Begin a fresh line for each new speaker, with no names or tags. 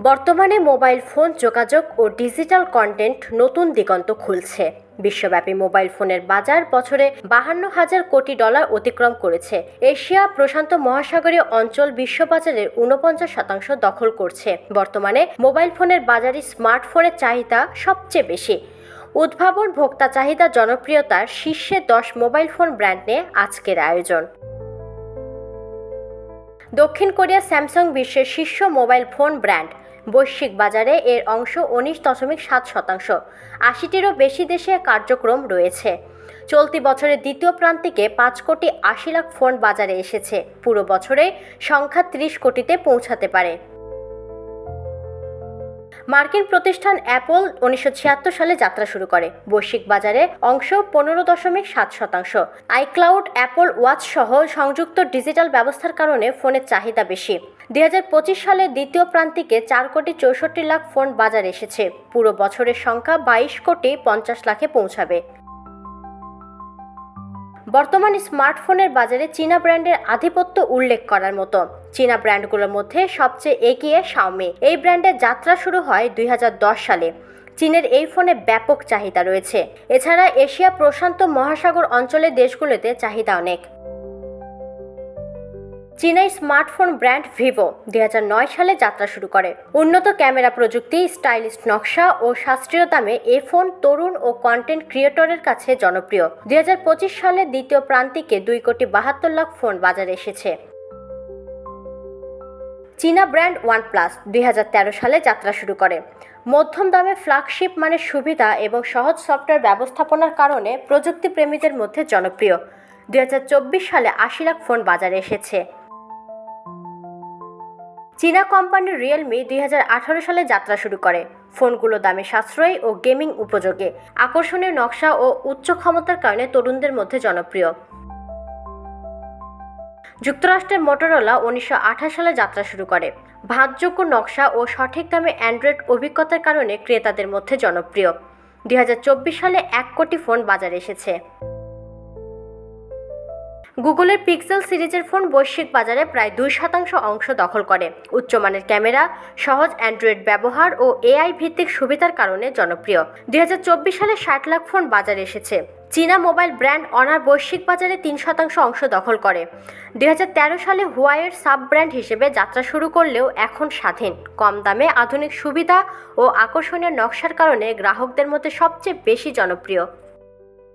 বর্তমানে mobile phone যোগাযোগ ও digital content নতুন দিগন্ত খুলছে। বিশ্বব্যাপী মোবাইল ফোনের বাজার বছরে 52,000 কোটি ডলার অতিক্রম করেছে। এশিয়া প্রশান্ত মহাসাগরীয় অঞ্চল বিশ্ববাজারের 49% দখল করছে। বর্তমানে মোবাইল ফোনের বাজারে স্মার্টফোনের চাহিদা সবচেয়ে বেশি। উদ্ভাবন, ভোক্তা চাহিদা, জনপ্রিয়তার শীর্ষে 10 মোবাইল ফোন ব্র্যান্ড নিয়ে আজকের আয়োজন। দক্ষিণ কোরিয়া স্যামসাং বিশ্বের শীর্ষ মোবাইল ফোন ব্র্যান্ড। বৈশ্বিক বাজারে এর অংশ 19.7%। 80টিরও বেশি দেশে কার্যক্রম রয়েছে। চলতি বছরের দ্বিতীয় প্রান্তিকে 5,80,00,000 ফোন বাজারে এসেছে। পুরো বছরে সংখ্যা 30 কোটিতে পৌঁছাতে পারে। মার্কিন প্রতিষ্ঠান অ্যাপল 1976 সালে যাত্রা শুরু করে। বৈশ্বিক বাজারে অংশ 15.7%। আইক্লাউড, অ্যাপল ওয়াচ সহ সংযুক্ত ডিজিটাল ব্যবস্থার কারণে ফোনের চাহিদা বেশি। 2025 সালের দ্বিতীয় প্রান্তিকে 4,64,00,000 ফোন বাজারে এসেছে। পুরো বছরের সংখ্যা 22,50,00,000-এ পৌঁছাবে। বর্তমানে স্মার্টফোনের বাজারে চীনা ব্র্যান্ডের আধিপত্য উল্লেখ করার মতো। চীনা ব্র্যান্ডগুলোর মধ্যে সবচেয়ে এগিয়ে শাওমি। এই ব্র্যান্ডের যাত্রা শুরু হয় 2010 সালে। চীনের এই ফোনে ব্যাপক চাহিদা রয়েছে। এছাড়া এশিয়া প্রশান্ত মহাসাগর অঞ্চলের দেশগুলোতে চাহিদা অনেক। চীনের স্মার্টফোন ব্র্যান্ড ভিভো 2009 সালে যাত্রা শুরু করে। উন্নত ক্যামেরা প্রযুক্তি, স্টাইলিশ নকশা ও সাশ্রয়ী দামে এই ফোন তরুণ ও কন্টেন্ট ক্রিয়েটরের কাছে জনপ্রিয়। 2025 সালে দ্বিতীয় প্রান্তিকে 2,72,00,000 ফোন বাজারে এসেছে। চীনা ব্র্যান্ড ওয়ানপ্লাস 2013 সালে যাত্রা শুরু করে। মধ্যম দামে ফ্ল্যাগশিপ মানের সুবিধা এবং সহজ সফটওয়্যার ব্যবস্থাপনার কারণে প্রযুক্তি প্রেমীদের মধ্যে জনপ্রিয়। 2024 সালে 80,00,000 ফোন বাজারে এসেছে। চীনা কোম্পানি রিয়েলমি 2018 সালে যাত্রা শুরু করে। ফোনগুলো দামে সাশ্রয়ী ও গেমিং উপযোগী। আকর্ষণীয় নকশা ও উচ্চ ক্ষমতার কারণে তরুণদের মধ্যে জনপ্রিয়। যুক্তরাষ্ট্রের মোটরোলা 1928 সালে যাত্রা শুরু করে। ভাঁজযোগ্য নকশা ও সঠিক দামে অ্যান্ড্রয়েড অভিজ্ঞতার কারণে ক্রেতাদের মধ্যে জনপ্রিয়। 2024 সালে 1 কোটি ফোন বাজারে এসেছে। গুগলের পিক্সেল সিরিজের ফোন বৈশ্বিক বাজারে প্রায় 2% অংশ দখল করে। উচ্চমানের ক্যামেরা, সহজ অ্যান্ড্রয়েড ব্যবহার ও এআই ভিত্তিক সুবিধার কারণে জনপ্রিয়। 2024 সালে 60,00,000 ফোন বাজারে এসেছে। চীনা মোবাইল ব্র্যান্ড অনার বৈশ্বিক বাজারে 3% অংশ দখল করে। 2013 সালে হুয়াওয়ের সাব ব্র্যান্ড হিসেবে যাত্রা শুরু করলেও এখন স্বাধীন। কম দামে আধুনিক সুবিধা ও আকর্ষণীয় নকশার কারণে গ্রাহকদের মধ্যে সবচেয়ে বেশি জনপ্রিয়।